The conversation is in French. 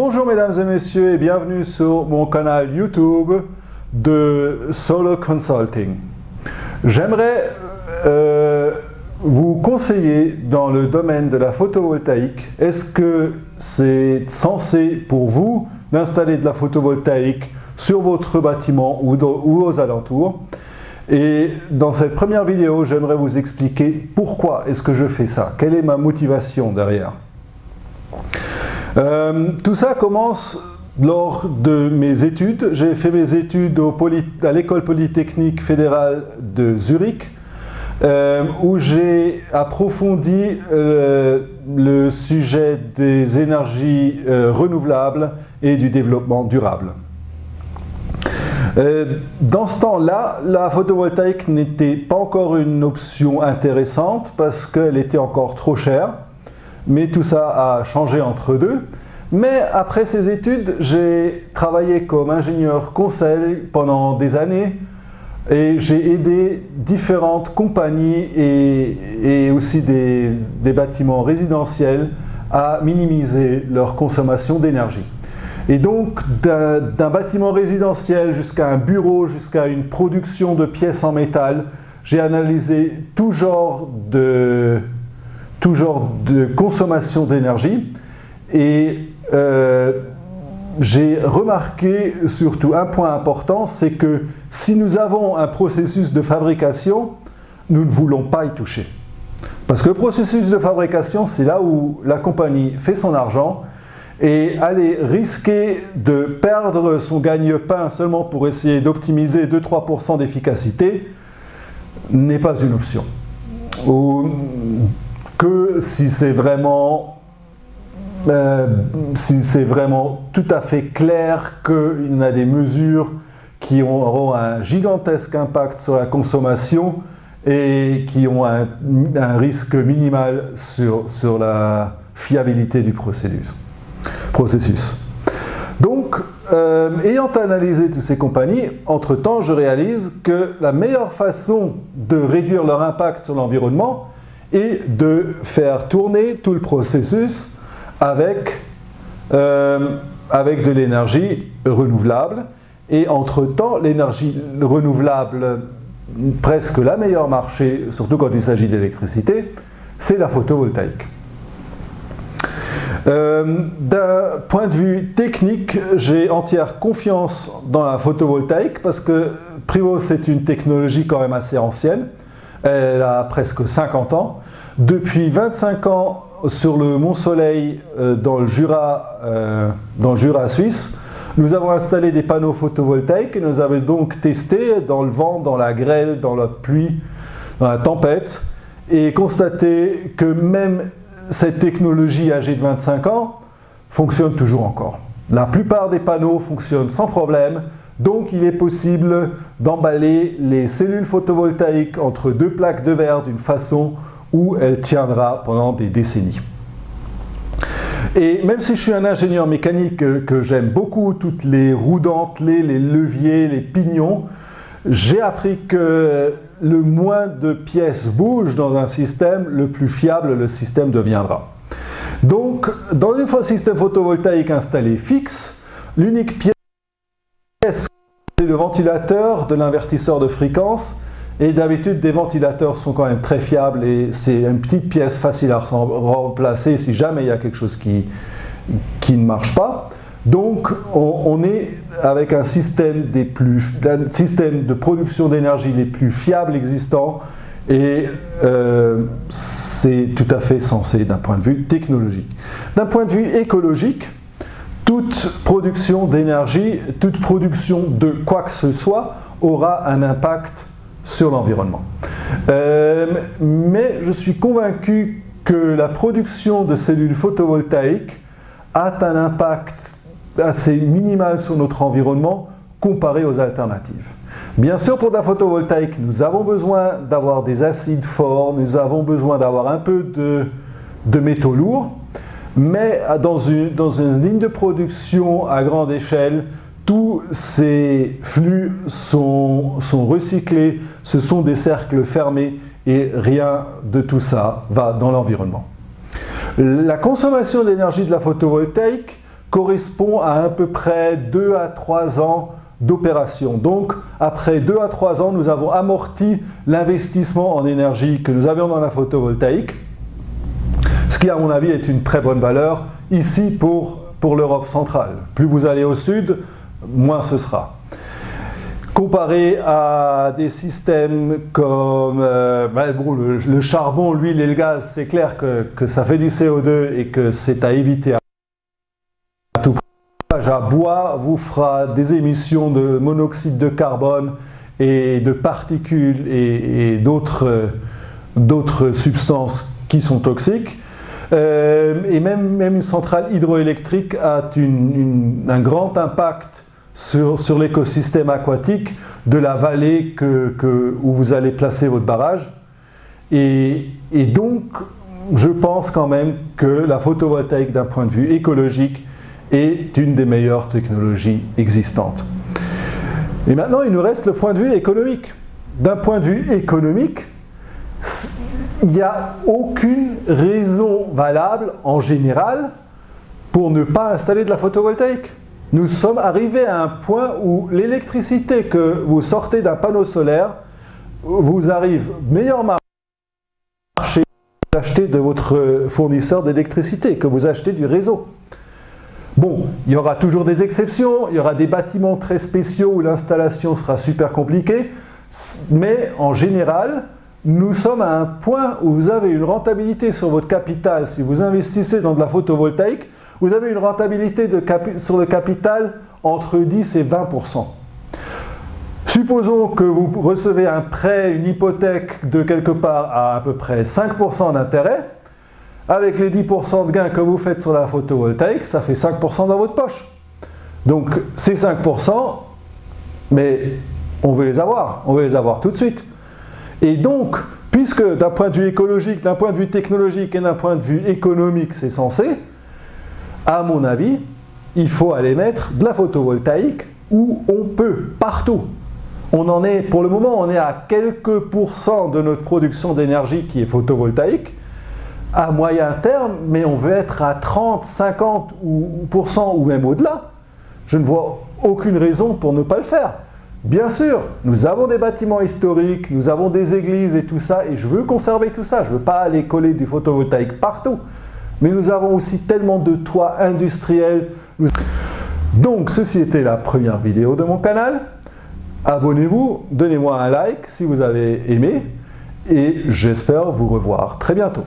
Bonjour mesdames et messieurs et bienvenue sur mon canal YouTube de Solar Consulting. J'aimerais vous conseiller dans le domaine de la photovoltaïque. Est-ce que c'est censé pour vous d'installer de la photovoltaïque sur votre bâtiment ou aux alentours? Et dans cette première vidéo, j'aimerais vous expliquer pourquoi est-ce que je fais ça, quelle est ma motivation derrière. Tout ça commence lors de mes études. J'ai fait mes études à l'École Polytechnique Fédérale de Zurich, où j'ai approfondi le sujet des énergies renouvelables et du développement durable. Dans ce temps-là, la photovoltaïque n'était pas encore une option intéressante parce qu'elle était encore trop chère. Mais tout ça a changé entre deux. Mais après ces études, j'ai travaillé comme ingénieur conseil pendant des années et j'ai aidé différentes compagnies et aussi des bâtiments résidentiels à minimiser leur consommation d'énergie. Et donc, d'un bâtiment résidentiel jusqu'à un bureau, jusqu'à une production de pièces en métal, j'ai analysé tout genre de consommation d'énergie et j'ai remarqué surtout un point important, c'est que si nous avons un processus de fabrication, nous ne voulons pas y toucher. Parce que le processus de fabrication, c'est là où la compagnie fait son argent et aller risquer de perdre son gagne-pain seulement pour essayer d'optimiser 2-3% d'efficacité n'est pas une option. Que si c'est vraiment tout à fait clair qu'il y a des mesures qui auront un gigantesque impact sur la consommation et qui ont un risque minimal sur la fiabilité du processus. Donc, ayant analysé toutes ces compagnies, entre-temps, je réalise que la meilleure façon de réduire leur impact sur l'environnement et de faire tourner tout le processus avec de l'énergie renouvelable. Et entre-temps, l'énergie renouvelable, presque la meilleure marché, surtout quand il s'agit d'électricité, c'est la photovoltaïque. D'un point de vue technique, j'ai entière confiance dans la photovoltaïque parce que, primo, c'est une technologie quand même assez ancienne. Elle a presque 50 ans. Depuis 25 ans, sur le Mont Soleil, dans le Jura suisse, nous avons installé des panneaux photovoltaïques et nous avons donc testé dans le vent, dans la grêle, dans la pluie, dans la tempête et constaté que même cette technologie âgée de 25 ans fonctionne toujours encore. La plupart des panneaux fonctionnent sans problème. Donc, il est possible d'emballer les cellules photovoltaïques entre deux plaques de verre d'une façon où elle tiendra pendant des décennies. Et même si je suis un ingénieur mécanique que j'aime beaucoup, toutes les roues dentelées, les leviers, les pignons, j'ai appris que le moins de pièces bougent dans un système, le plus fiable le système deviendra. Donc, dans un système photovoltaïque installé fixe, l'unique pièce, c'est le ventilateur de l'invertisseur de fréquence et d'habitude des ventilateurs sont quand même très fiables et c'est une petite pièce facile à remplacer si jamais il y a quelque chose qui ne marche pas. Donc on est avec un système de production d'énergie les plus fiables existants et c'est tout à fait sensé d'un point de vue technologique. D'un point de vue écologique, toute production d'énergie, toute production de quoi que ce soit aura un impact sur l'environnement. Mais je suis convaincu que la production de cellules photovoltaïques a un impact assez minimal sur notre environnement comparé aux alternatives. Bien sûr, pour la photovoltaïque, nous avons besoin d'avoir des acides forts, nous avons besoin d'avoir un peu de métaux lourds, mais dans une ligne de production à grande échelle, tous ces flux sont recyclés, ce sont des cercles fermés et rien de tout ça va dans l'environnement. La consommation d'énergie de la photovoltaïque correspond à peu près 2 à 3 ans d'opération. Donc, après 2 à 3 ans, nous avons amorti l'investissement en énergie que nous avions dans la photovoltaïque, ce qui, à mon avis, est une très bonne valeur ici pour l'Europe centrale. Plus vous allez au sud, moins ce sera. Comparé à des systèmes comme le charbon, l'huile et le gaz, c'est clair que ça fait du CO2 et que c'est à éviter à tout prix. À bois vous fera des émissions de monoxyde de carbone et de particules et d'autres substances qui sont toxiques. Et même une centrale hydroélectrique a un grand impact sur l'écosystème aquatique de la vallée où vous allez placer votre barrage. Et donc, je pense quand même que la photovoltaïque, d'un point de vue écologique, est une des meilleures technologies existantes. Et maintenant, il nous reste le point de vue économique. D'un point de vue économique, il n'y a aucune raison valable en général pour ne pas installer de la photovoltaïque. Nous sommes arrivés à un point où l'électricité que vous sortez d'un panneau solaire vous arrive meilleur marché que vous achetez de votre fournisseur d'électricité, que vous achetez du réseau. Bon, il y aura toujours des exceptions, il y aura des bâtiments très spéciaux où l'installation sera super compliquée, mais en général, nous sommes à un point où vous avez une rentabilité sur votre capital. Si vous investissez dans de la photovoltaïque, vous avez une rentabilité sur le capital entre 10 et 20%. Supposons que vous recevez un prêt, une hypothèque de quelque part à peu près 5% d'intérêt. Avec les 10% de gains que vous faites sur la photovoltaïque, ça fait 5% dans votre poche. Donc ces 5%, mais on veut les avoir tout de suite. Et donc, puisque d'un point de vue écologique, d'un point de vue technologique et d'un point de vue économique, c'est censé, à mon avis, il faut aller mettre de la photovoltaïque où on peut, partout. On en est, pour le moment, on est à quelques pourcents de notre production d'énergie qui est photovoltaïque. À moyen terme, mais on veut être à 30, 50% ou même au-delà. Je ne vois aucune raison pour ne pas le faire. Bien sûr, nous avons des bâtiments historiques, nous avons des églises et tout ça, et je veux conserver tout ça. Je ne veux pas aller coller du photovoltaïque partout. Mais nous avons aussi tellement de toits industriels. Donc, ceci était la première vidéo de mon canal. Abonnez-vous, donnez-moi un like si vous avez aimé, et j'espère vous revoir très bientôt.